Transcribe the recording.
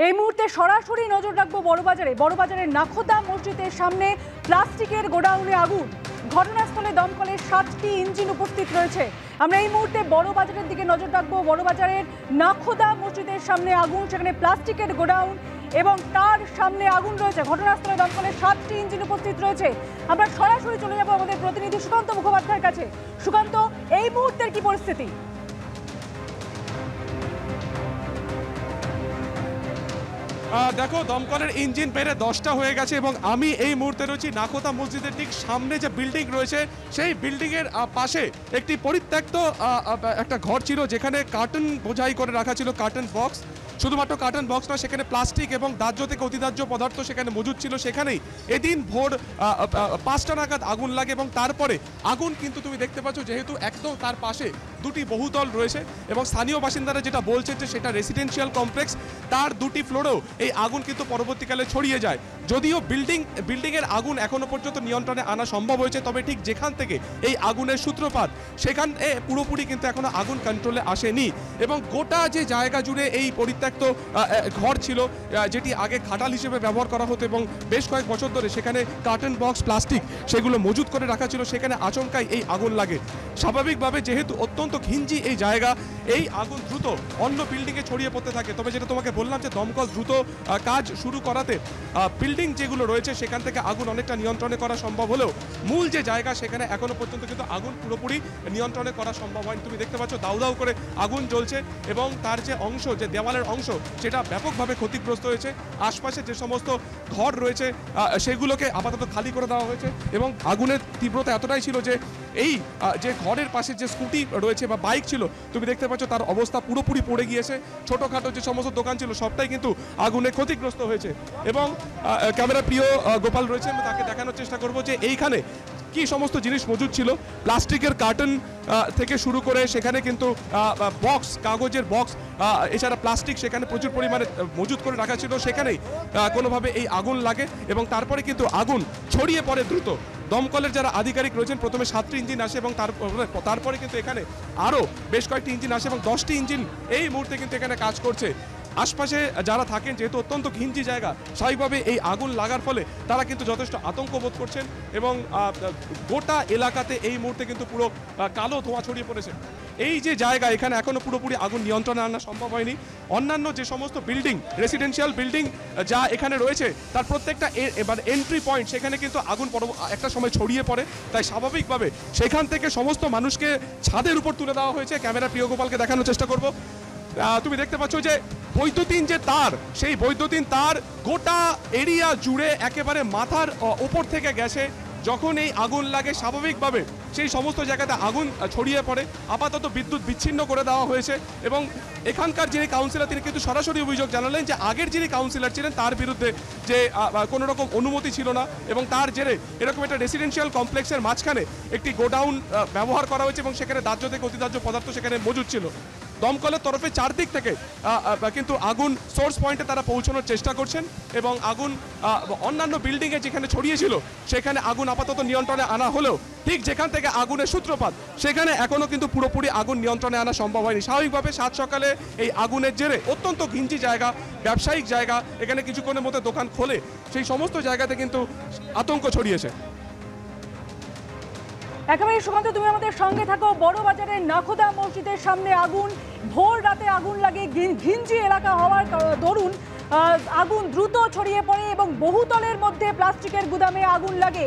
এই মুহূর্তে সরাসরি নজর রাখবো বড়বাজারের নাখোদা মসজিদের সামনে প্লাস্টিকের গোডাউনে আগুন। ঘটনাস্থলে দমকলের 7টি ইঞ্জিন উপস্থিত রয়েছে। আমরা এই মুহূর্তে বড়বাজারের দিকে নজর রাখবো। বড়বাজারের নাখোদা মসজিদের সামনে আগুন, সেখানে প্লাস্টিকের গোডাউন এবং তার সামনে আগুন রয়েছে। ঘটনাস্থলে দমকলের 7টি ইঞ্জিন উপস্থিত রয়েছে। আমরা সরাসরি চলে যাবো আমাদের প্রতিনিধি সুকান্ত মুখোপাধ্যায়ের কাছে। সুকান্ত, এই মুহূর্তের কি পরিস্থিতি? দেখো, দমকলের ইঞ্জিন বেড়ে 10টা হয়ে গেছে এবং আমি এই মুহূর্তে রয়েছি নাখোদা মসজিদের ঠিক সামনে যে বিল্ডিং রয়েছে সেই বিল্ডিংয়ের পাশে একটি পরিত্যক্ত একটা ঘর ছিল, যেখানে কার্টন বোঝাই করে রাখা ছিল, কার্টন বক্স। শুধুমাত্র কার্টন বক্স না, সেখানে প্লাস্টিক এবং দাহ্য থেকে অতিদাহ্য পদার্থ সেখানে মজুদ ছিল। সেখানেই এদিন ভোর 5টা নাগাদ আগুন লাগে এবং তারপরে আগুন কিন্তু তুমি দেখতে পাচ্ছ, যেহেতু একদম তার পাশে দুটি বহুতল রয়েছে এবং স্থানীয় বাসিন্দারা যেটা বলছেন যে সেটা রেসিডেন্সিয়াল কমপ্লেক্স, তার দুটি ফ্লোরেও এই আগুন কিন্তু পরবর্তীকালে ছড়িয়ে যায়। যদিও বিল্ডিংয়ের আগুন এখনো পর্যন্ত নিয়ন্ত্রণে আনা সম্ভব হয়েছে, তবে ঠিক যেখান থেকে এই আগুনের সূত্রপাত সেখানে পুরোপুরি কিন্তু এখনো আগুন কন্ট্রোলে আসেনি এবং গোটা যে জায়গা জুড়ে এই পরিত্যক্ত ঘর ছিল, যেটি আগে খাটাল হিসেবে ব্যবহার করা হতো এবং বেশ কয়েক বছর ধরে সেখানে কার্টন বক্স প্লাস্টিক সেগুলো মজুত করে রাখা ছিল, সেখানে আচমকাই এই আগুন লাগে। স্বাভাবিকভাবে যেহেতু অত্যন্ত ঘিঞ্জি এই জায়গা, এই আগুন দ্রুত অন্য বিল্ডিংয়ে ছড়িয়ে পড়তে থাকে। তবে যেটা তোমাকে বললাম যে দমকল দ্রুত কাজ শুরু করাতে বিল্ডিং যেগুলো রয়েছে সেখান থেকে আগুন অনেকটা নিয়ন্ত্রণে করা সম্ভব হলেও মূল যে জায়গা সেখানে এখনো পর্যন্ত কিন্তু আগুন পুরোপুরি নিয়ন্ত্রণে করা সম্ভব হয়নি। তুমি দেখতে পাচ্ছ দাউ দাউ করে আগুন জ্বলছে এবং তার যে অংশ, যে দেওয়ালের অংশ, সেটা ব্যাপকভাবে ক্ষতিগ্রস্ত হয়েছে। আশপাশে যে সমস্ত ঘর রয়েছে সেগুলোকে আপাতত খালি করে দেওয়া হয়েছে এবং আগুনের তীব্রতা এতটাই ছিল যে এই যে ঘরের পাশে যে স্কুটি রয়েছে বা বাইক ছিল, তুমি দেখতে পাচ্ছ তার অবস্থা পুরোপুরি পড়ে গিয়েছে। ছোটোখাটো যে সমস্ত দোকান ছিল সবটাই কিন্তু আগুনে ক্ষতিগ্রস্ত হয়েছে এবং ক্যামেরা প্রিয় গোপাল রয়েছে, আমি তাকে দেখানোর চেষ্টা করব যে এইখানে কি সমস্ত জিনিস মজুদ ছিল। প্লাস্টিকের কার্টন থেকে শুরু করে সেখানে কিন্তু বক্স, কাগজের বক্স, এছাড়া প্লাস্টিক সেখানে প্রচুর পরিমাণে মজুদ করে রাখা ছিল। সেখানেই কোনোভাবে এই আগুন লাগে এবং তারপরে কিন্তু আগুন ছড়িয়ে পড়ে দ্রুত। দমকলের যারা আধিকারিক রয়েছেন, প্রথমে 7টি ইঞ্জিন আসে এবং তারপরে কিন্তু এখানে আরও বেশ কয়েকটি ইঞ্জিন আসে এবং 10টি ইঞ্জিন এই মুহূর্তে কিন্তু এখানে কাজ করছে। আশপাশে যারা থাকেন, যেহেতু অত্যন্ত ঘিঞ্জি জায়গা, স্বাভাবিকভাবে এই আগুন লাগার ফলে তারা কিন্তু যথেষ্ট আতঙ্ক বোধ করছেন এবং গোটা এলাকাতে এই মুহূর্তে কিন্তু পুরো কালো ধোঁয়া ছড়িয়ে পড়েছে। এই যে জায়গা, এখানে এখনো পুরোপুরি আগুন নিয়ন্ত্রণে আনা সম্ভব হয়নি। অন্যান্য যে সমস্ত বিল্ডিং, রেসিডেন্সিয়াল বিল্ডিং যা এখানে রয়েছে, তার প্রত্যেকটা মানে এন্ট্রি পয়েন্ট সেখানে কিন্তু আগুন একটা সময় ছড়িয়ে পড়ে। তাই স্বাভাবিকভাবে সেখান থেকে সমস্ত মানুষকে ছাদের উপর তুলে দেওয়া হয়েছে। ক্যামেরা প্রিয় গোপালকে দেখানোর চেষ্টা করব। তুমি দেখতে পাচ্ছ যে বৈদ্যুতিন যে তার, সেই বৈদ্যুতিন তার গোটা এরিয়া জুড়ে একেবারে মাথার ওপর থেকে গেছে। যখন এই আগুন লাগে স্বাভাবিকভাবে সেই সমস্ত জায়গাতে আগুন ছড়িয়ে পড়ে। আপাতত বিদ্যুৎ বিচ্ছিন্ন করে দেওয়া হয়েছে এবং এখানকার যিনি কাউন্সিলর তিনি কিন্তু সরাসরি অভিযোগ জানালেন যে আগের যিনি কাউন্সিলর ছিলেন তার বিরুদ্ধে যে কোনো রকম অনুমতি ছিল না এবং তার জেরে এরকম একটা রেসিডেন্সিয়াল কমপ্লেক্সের মাঝখানে একটি গোডাউন ব্যবহার করা হয়েছে এবং সেখানে দাহ্য থেকে অতিদাহ্য পদার্থ সেখানে মজুদ ছিল। দমকলের তরফে চারদিক থেকে কিন্তু আগুন সোর্স পয়েন্টে তারা পৌঁছানোর চেষ্টা করছেন এবং আগুন অন্যান্য বিল্ডিংয়ে যেখানে ছড়িয়েছিল সেখানে আগুন আপাতত নিয়ন্ত্রণে আনা হলেও ঠিক যেখান থেকে আগুনের সূত্রপাত সেখানে এখনও কিন্তু পুরোপুরি আগুন নিয়ন্ত্রণে আনা সম্ভব হয়নি। স্বাভাবিকভাবে 7 সকালে এই আগুনের জেরে অত্যন্ত ঘিঞ্জি জায়গা, ব্যবসায়িক জায়গা, এখানে কিছুক্ষণের মধ্যে দোকান খোলে, সেই সমস্ত জায়গাতে কিন্তু আতঙ্ক ছড়িয়েছে। একেবারে সুকান্ত, তুমি আমাদের সঙ্গে থাকো। বড়বাজারের নাখোদা মসজিদের সামনে আগুন, ভোর রাতে আগুন লাগে। ঘিঞ্জি এলাকা হওয়ার দরুন আগুন দ্রুত ছড়িয়ে পড়ে এবং বহুতলের মধ্যে প্লাস্টিকের গুদামে আগুন লাগে।